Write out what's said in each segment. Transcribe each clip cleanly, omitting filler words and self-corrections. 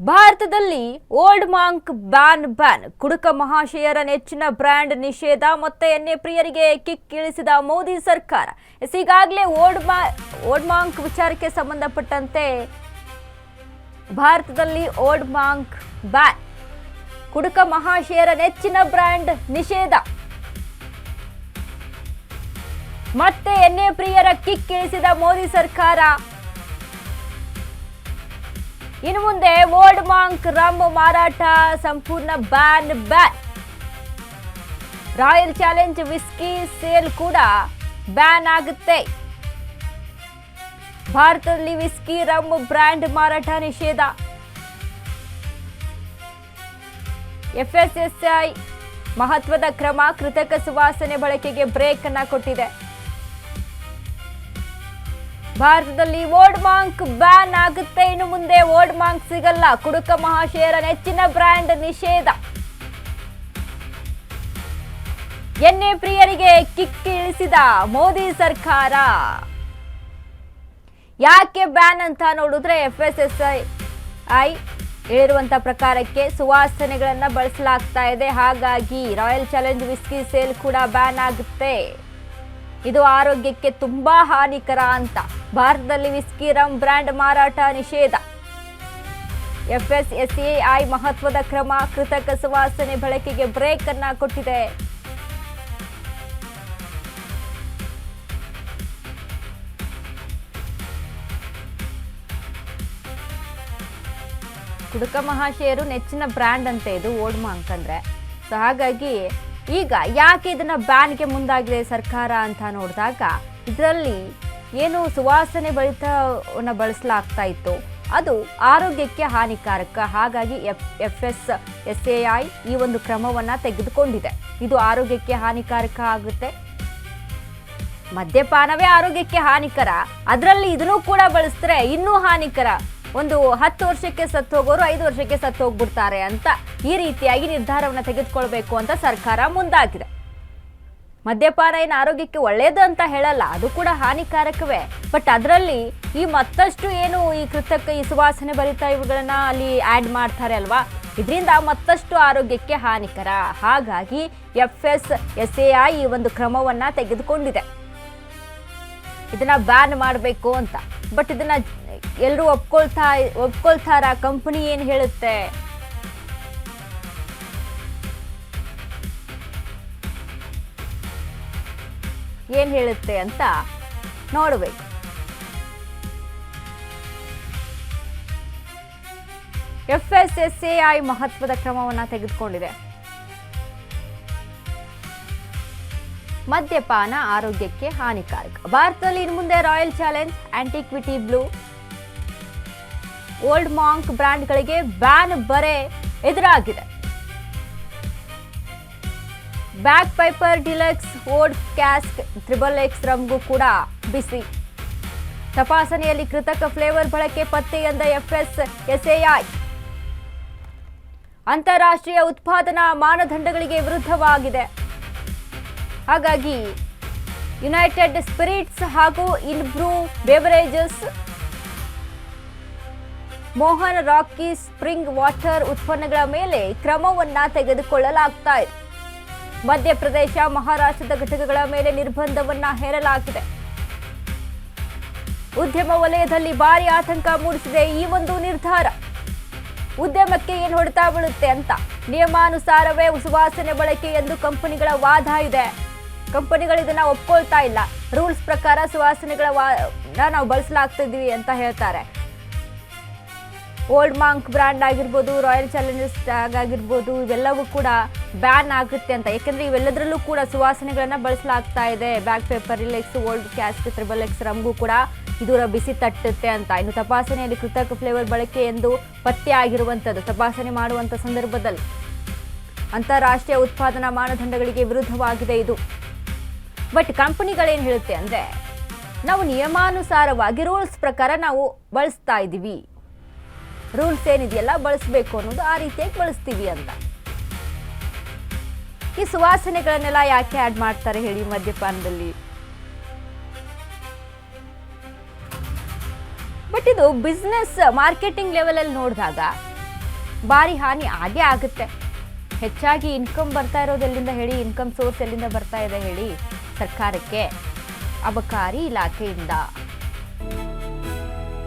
ಭಾರತದಲ್ಲಿ old monk ban ಕುಡುಕ ಮಹಾಶಯರ ನೆಚ್ಚಿನ brand ನಿಷೇಧ ಮತ್ತೆ ಎಣ್ಣೆ ಪ್ರಿಯರಿಗೆ ಕಿಕ್ ಇಳಿಸಿದ ಮೋದಿ ಸರ್ಕಾರ. ಈಗಾಗಲೇ ಓಲ್ಡ್ ಮಾಂಕ್ ವಿಚಾರಕ್ಕೆ ಸಂಬಂಧಪಟ್ಟಂತೆ ಭಾರತದಲ್ಲಿ ಓಲ್ಡ್ ಮಾಂಕ್ ಬ್ಯಾನ್, ಕುಡುಕ ಮಹಾಶಯರ ನೆಚ್ಚಿನ ಬ್ರ್ಯಾಂಡ್ ನಿಷೇಧ ಮತ್ತೆ ಎಣ್ಣೆ ಪ್ರಿಯರ ಕಿಕ್ ಇಳಿಸಿದ ಮೋದಿ ಸರ್ಕಾರ. ಇನ್ನು ಮುಂದೆ ಓಲ್ಡ್ ಮಾಂಕ್ ರಮ್ ಮಾರಾಟ ಸಂಪೂರ್ಣ ban. Royal challenge whisky sale ಕೂಡ ಬ್ಯಾನ್ ಆಗುತ್ತೆ. ಭಾರತದಲ್ಲಿ ವಿಸ್ಕಿ ರಮ್ ಬ್ರ್ಯಾಂಡ್ ಮಾರಾಟ ನಿಷೇಧ. ಎಫ್ಎಸ್ಎಸ್ಐ ಮಹತ್ವದ ಕ್ರಮ, ಕೃತಕ ಸುವಾಸನೆ ಬಳಕೆಗೆ ಬ್ರೇಕ್ ಅನ್ನ ಕೊಟ್ಟಿದೆ. ಭಾರತದಲ್ಲಿ ಓಲ್ಡ್ ಮಾಂಕ್ ಬ್ಯಾನ್ ಆಗುತ್ತೆ. ಇನ್ನು ಮುಂದೆ ಓಲ್ಡ್ ಮಾಂಕ್ ಸಿಗಲ್ಲ. ಕುಡುಕ ಮಹಾಶಯರ ನೆಚ್ಚಿನ ಬ್ರ್ಯಾಂಡ್ ನಿಷೇಧ. ಎಣ್ಣೆ ಪ್ರಿಯರಿಗೆ ಕಿಕ್ ಇಳಿಸಿದ ಮೋದಿ ಸರ್ಕಾರ. ಯಾಕೆ ಬ್ಯಾನ್ ಅಂತ ನೋಡಿದ್ರೆ ಎಫ್ಎಸ್ಎಸ್ಐ ಹೇಳಿರುವಂತ ಪ್ರಕಾರಕ್ಕೆ ಸುವಾಸನೆಗಳನ್ನ ಬಳಸಲಾಗ್ತಾ ಇದೆ. ಹಾಗಾಗಿ ರಾಯಲ್ ಚಾಲೆಂಜ್ ವಿಸ್ಕಿ ಸೇಲ್ ಕೂಡ ಬ್ಯಾನ್ ಆಗುತ್ತೆ. ಇದು ಆರೋಗ್ಯಕ್ಕೆ ತುಂಬಾ ಹಾನಿಕರ ಅಂತ ಭಾರತದಲ್ಲಿ ವಿಸ್ಕಿ ರಮ್ ಬ್ರ್ಯಾಂಡ್ ಮಾರಾಟ ನಿಷೇಧ. ಎಫ್ಎಸ್ಎಸ್ಎಐ ಮಹತ್ವದ ಕ್ರಮ, ಕೃತಕ ಸುವಾಸನೆ ಬಳಕೆಗೆ ಬ್ರೇಕ್ ಅನ್ನ ಕೊಟ್ಟಿದೆ. ಕುಡುಕ ಮಹಾಶಯರು ನೆಚ್ಚಿನ ಬ್ರ್ಯಾಂಡ್ ಅಂತ ಇದು ಓಲ್ಡ್ ಮಾಂಕ್ ಅಂದ್ರೆ. ಸೊ ಹಾಗಾಗಿ ಈಗ ಯಾಕೆ ಇದನ್ನ ಬ್ಯಾನ್ಗೆ ಮುಂದಾಗಿದೆ ಸರ್ಕಾರ ಅಂತ ನೋಡಿದಾಗ, ಇದರಲ್ಲಿ ಏನು ಸುವಾಸನೆ ಭರಿತವನ್ನ ಬಳಸಲಾಗ್ತಾ ಇತ್ತು ಅದು ಆರೋಗ್ಯಕ್ಕೆ ಹಾನಿಕಾರಕ. ಹಾಗಾಗಿ ಎಫ್ಎಸ್ಎಸ್ಎಐ ಈ ಒಂದು ಕ್ರಮವನ್ನ ತೆಗೆದುಕೊಂಡಿದೆ. ಇದು ಆರೋಗ್ಯಕ್ಕೆ ಹಾನಿಕಾರಕ ಆಗುತ್ತೆ. ಮದ್ಯಪಾನವೇ ಆರೋಗ್ಯಕ್ಕೆ ಹಾನಿಕರ, ಅದರಲ್ಲಿ ಇದನ್ನು ಕೂಡ ಬಳಸಿದ್ರೆ ಇನ್ನೂ ಹಾನಿಕರ. ಒಂದು 10 ವರ್ಷಕ್ಕೆ ಸತ್ತು ಹೋಗೋರು 5 ವರ್ಷಕ್ಕೆ ಸತ್ತು ಹೋಗ್ಬಿಡ್ತಾರೆ ಅಂತ ಈ ರೀತಿಯಾಗಿ ನಿರ್ಧಾರವನ್ನು ತೆಗೆದುಕೊಳ್ಬೇಕು ಅಂತ ಸರ್ಕಾರ ಮುಂದಾಗಿದೆ. ಮದ್ಯಪಾನ ಏನು ಆರೋಗ್ಯಕ್ಕೆ ಒಳ್ಳೇದು ಅಂತ ಹೇಳಲ್ಲ, ಅದು ಕೂಡ ಹಾನಿಕಾರಕವೇ. ಬಟ್ ಅದರಲ್ಲಿ ಈ ಮತ್ತಷ್ಟು ಏನು ಈ ಕೃತಕ ಈ ಸುವಾಸನೆ ಭರಿತ ಇವುಗಳನ್ನ ಅಲ್ಲಿ ಆಡ್ ಮಾಡ್ತಾರೆ ಅಲ್ವಾ, ಇದರಿಂದ ಮತ್ತಷ್ಟು ಆರೋಗ್ಯಕ್ಕೆ ಹಾನಿಕರ. ಹಾಗಾಗಿ ಎಫ್ಎಸ್ಎಸ್ಎಐ ಈ ಒಂದು ಕ್ರಮವನ್ನ ತೆಗೆದುಕೊಂಡಿದೆ, ಇದನ್ನ ಬ್ಯಾನ್ ಮಾಡಬೇಕು ಅಂತ. ಬಟ್ ಇದನ್ನ ಎಲ್ಲರೂ ಒಪ್ಕೊಳ್ತಾರ? ಕಂಪನಿ ಏನ್ ಹೇಳುತ್ತೆ? ಏನ್ ಹೇಳುತ್ತೆ ಅಂತ ನೋಡಬೇಕು. ಎಫ್ಎಸ್ಎಸ್ಎಐ ಮಹತ್ವದ ಕ್ರಮವನ್ನ ತೆಗೆದುಕೊಂಡಿದೆ. ಮದ್ಯಪಾನ ಆರೋಗ್ಯಕ್ಕೆ ಹಾನಿಕಾರಕ. ಭಾರತದಲ್ಲಿ ಇನ್ನು ಮುಂದೆ Royal Challenge, Antiquity Blue, Old Monk ಬ್ರ್ಯಾಂಡ್ಗಳಿಗೆ ಬ್ಯಾನ್ ಬರೆ ಎದುರಾಗಿದೆ. Bagpiper Deluxe, Old Cask, XXX ರಮ್ಗೂ ಕೂಡ ಬಿಸಿ. ತಪಾಸಣೆಯಲ್ಲಿ ಕೃತಕ ಫ್ಲೇವರ್ ಬಳಕೆ ಪತ್ತೆ ಎಂದ ಎಫ್ಎಸ್ಎಸ್ಎಐ. ಅಂತಾರಾಷ್ಟ್ರೀಯ ಉತ್ಪಾದನಾ ಮಾನದಂಡಗಳಿಗೆ ವಿರುದ್ಧವಾಗಿದೆ. ಹಾಗಾಗಿ ಯುನೈಟೆಡ್ ಸ್ಪಿರಿಟ್ಸ್ ಹಾಗೂ Inbrew Beverages, Mohan Rocky Spring Water ಉತ್ಪನ್ನಗಳ ಮೇಲೆ ಕ್ರಮವನ್ನ ತೆಗೆದುಕೊಳ್ಳಲಾಗ್ತಾ ಇದೆ. ಮಧ್ಯಪ್ರದೇಶ, ಮಹಾರಾಷ್ಟ್ರದ ಘಟಕಗಳ ಮೇಲೆ ನಿರ್ಬಂಧವನ್ನ ಹೇರಲಾಗಿದೆ. ಉದ್ಯಮ ವಲಯದಲ್ಲಿ ಭಾರಿ ಆತಂಕ ಮೂಡಿಸಿದೆ ಈ ಒಂದು ನಿರ್ಧಾರ. ಉದ್ಯಮಕ್ಕೆ ಏನು ಹೊಡೆತ ಬೀಳುತ್ತೆ ಅಂತ. ನಿಯಮಾನುಸಾರವೇ ಸುವಾಸನೆ ಬಳಕೆ ಎಂದು ಕಂಪನಿಗಳ ವಾದ ಇದೆ. ಕಂಪನಿಗಳು ಇದನ್ನ ಒಪ್ಕೊಳ್ತಾ ಇಲ್ಲ. ರೂಲ್ಸ್ ಪ್ರಕಾರ ಸುವಾಸನೆಗಳ ನಾವು ಬಳಸಲಾಗ್ತಾ ಇದೀವಿ ಅಂತ ಹೇಳ್ತಾರೆ. ಓಲ್ಡ್ ಮಾಂಕ್ ಬ್ರ್ಯಾಂಡ್ ಆಗಿರ್ಬೋದು, ರಾಯಲ್ ಚಾಲೆಂಜರ್ಸ್ ಆಗಿರ್ಬೋದು, ಇವೆಲ್ಲವೂ ಕೂಡ ಬ್ಯಾನ್ ಆಗುತ್ತೆ ಅಂತ. ಯಾಕೆಂದ್ರೆ ಇವೆಲ್ಲದರಲ್ಲೂ ಕೂಡ ಸುವಾಸನೆಗಳನ್ನ ಬಳಸಲಾಗ್ತಾ ಇದೆ. Back paper relax, old Cask, XXX ರಮ್ಗೂ ಕೂಡ ಇದರ ಬಿಸಿ ತಟ್ಟುತ್ತೆ ಅಂತ. ಇನ್ನು ತಪಾಸಣೆಯಲ್ಲಿ ಕೃತಕ ಫ್ಲೇವರ್ ಬಳಕೆ ಎಂದು ಪತ್ತೆ ಆಗಿರುವಂಥದ್ದು. ತಪಾಸಣೆ ಮಾಡುವಂಥ ಸಂದರ್ಭದಲ್ಲಿ ಅಂತಾರಾಷ್ಟ್ರೀಯ ಉತ್ಪಾದನಾ ಮಾನದಂಡಗಳಿಗೆ ವಿರುದ್ಧವಾಗಿದೆ ಇದು. ಬಟ್ ಕಂಪನಿಗಳೇನು ಹೇಳುತ್ತೆ ಅಂದ್ರೆ, ನಾವು ನಿಯಮಾನುಸಾರವಾಗಿ ರೂಲ್ಸ್ ಪ್ರಕಾರ ನಾವು ಬಳಸ್ತಾ ಇದ್ದೀವಿ, ರೂಲ್ಸ್ ಏನಿದೆಯಲ್ಲ ಬಳಸಬೇಕು ಅನ್ನೋದು ಆ ರೀತಿಯಾಗಿ ಬಳಸ್ತೀವಿ ಅಂತ. ಈ ಸುವಾಸನೆಗಳನ್ನೆಲ್ಲ ಯಾಕೆ ಆಡ್ ಮಾಡ್ತಾರೆ ಹೇಳಿ ಮದ್ಯಪಾನದಲ್ಲಿ? ಬಟ್ ಇದು ಬಿಸ್ನೆಸ್ ಮಾರ್ಕೆಟಿಂಗ್ ಲೆವೆಲ್ ಅಲ್ಲಿ ನೋಡಿದಾಗ ಭಾರಿ ಹಾನಿ ಆಗೇ ಆಗುತ್ತೆ. ಹೆಚ್ಚಾಗಿ ಇನ್ಕಮ್ ಬರ್ತಾ ಇರೋದೆಲ್ಲಿಂದ ಹೇಳಿ, ಇನ್ಕಮ್ ಸೋರ್ಸ್ ಎಲ್ಲಿಂದ ಬರ್ತಾ ಇದೆ ಹೇಳಿ? ಸರ್ಕಾರಕ್ಕೆ ಅಬಕಾರಿ ಇಲಾಖೆಯಿಂದ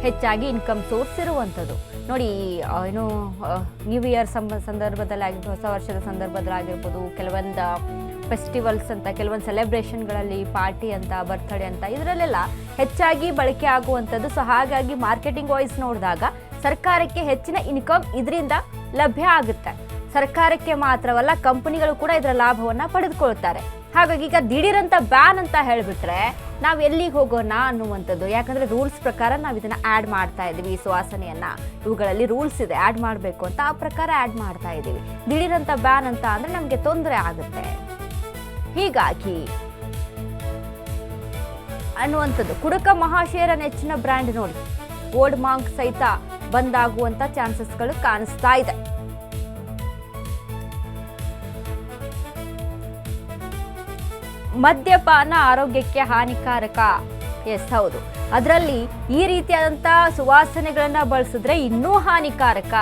ಹೆಚ್ಚಾಗಿ ಇನ್ಕಮ್ ಸೋರ್ಸ್ ಇರುವಂಥದ್ದು. ನೋಡಿ, ಏನು ನ್ಯೂ ಇಯರ್ ಸಂದರ್ಭದಲ್ಲಿ ಆಗಿರ್ಬೋದು, ಹೊಸ ವರ್ಷದ ಸಂದರ್ಭದಲ್ಲಿ ಆಗಿರ್ಬೋದು, ಕೆಲವೊಂದು ಫೆಸ್ಟಿವಲ್ಸ್ ಅಂತ, ಕೆಲವೊಂದು ಸೆಲೆಬ್ರೇಷನ್ಗಳಲ್ಲಿ ಪಾರ್ಟಿ ಅಂತ, ಬರ್ತ್ಡೇ ಅಂತ, ಇದರಲ್ಲೆಲ್ಲ ಹೆಚ್ಚಾಗಿ ಬಳಕೆ ಆಗುವಂಥದ್ದು. ಸೊ ಹಾಗಾಗಿ ಮಾರ್ಕೆಟಿಂಗ್ ವೈಸ್ ನೋಡಿದಾಗ ಸರ್ಕಾರಕ್ಕೆ ಹೆಚ್ಚಿನ ಇನ್ಕಮ್ ಇದರಿಂದ ಲಭ್ಯ ಆಗುತ್ತೆ. ಸರ್ಕಾರಕ್ಕೆ ಮಾತ್ರವಲ್ಲ, ಕಂಪನಿಗಳು ಕೂಡ ಇದರ ಲಾಭವನ್ನು ಪಡೆದುಕೊಳ್ತಾರೆ. ಹಾಗಾಗಿ ಈಗ ದಿಢೀರಂತ ಬ್ಯಾನ್ ಅಂತ ಹೇಳಿಬಿಟ್ರೆ ನಾವು ಎಲ್ಲಿಗೆ ಹೋಗೋಣ ಅನ್ನುವಂಥದ್ದು. ಯಾಕಂದರೆ ರೂಲ್ಸ್ ಪ್ರಕಾರ ನಾವು ಇದನ್ನು ಆ್ಯಡ್ ಮಾಡ್ತಾ ಇದ್ದೀವಿ, ಈ ಸುವಾಸನೆಯನ್ನು. ಇವುಗಳಲ್ಲಿ ರೂಲ್ಸ್ ಇದೆ, ಆ್ಯಡ್ ಮಾಡಬೇಕು ಅಂತ, ಆ ಪ್ರಕಾರ ಆ್ಯಡ್ ಮಾಡ್ತಾ ಇದ್ದೀವಿ. ದಿಢೀರಂತ ಬ್ಯಾನ್ ಅಂತ ಅಂದರೆ ನಮಗೆ ತೊಂದರೆ ಆಗುತ್ತೆ. ಹೀಗಾಗಿ ಅನ್ನುವಂಥದ್ದು. ಕುಡುಕ ಮಹಾಶಯರ ನೆಚ್ಚಿನ ಬ್ರ್ಯಾಂಡ್ ನೋಡಿ, ಓಲ್ಡ್ ಮಾಂಕ್ ಸಹಿತ ಬಂದಾಗುವಂಥ ಚಾನ್ಸಸ್ಗಳು ಕಾಣಿಸ್ತಾ ಇದೆ. ಮದ್ಯಪಾನ ಆರೋಗ್ಯಕ್ಕೆ ಹಾನಿಕಾರಕ. ಎಸ್, ಹೌದು. ಅದರಲ್ಲಿ ಈ ರೀತಿಯಾದಂಥ ಸುವಾಸನೆಗಳನ್ನು ಬಳಸಿದ್ರೆ ಇನ್ನೂ ಹಾನಿಕಾರಕ.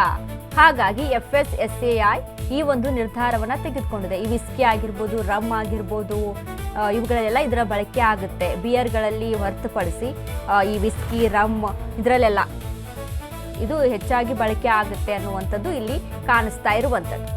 ಹಾಗಾಗಿ FSSAI ಈ ಒಂದು ನಿರ್ಧಾರವನ್ನು ತೆಗೆದುಕೊಂಡಿದೆ. ಈ ವಿಸ್ಕಿ ಆಗಿರ್ಬೋದು, ರಮ್ ಆಗಿರ್ಬೋದು, ಇವುಗಳಲ್ಲೆಲ್ಲ ಇದರ ಬಳಕೆ ಆಗುತ್ತೆ. ಬಿಯರ್ಗಳಲ್ಲಿ ಹೊರತುಪಡಿಸಿ ಈ ವಿಸ್ಕಿ, ರಮ್ ಇದರಲ್ಲೆಲ್ಲ ಇದು ಹೆಚ್ಚಾಗಿ ಬಳಕೆ ಆಗುತ್ತೆ ಅನ್ನುವಂಥದ್ದು ಇಲ್ಲಿ ಕಾಣಿಸ್ತಾ ಇರುವಂಥದ್ದು.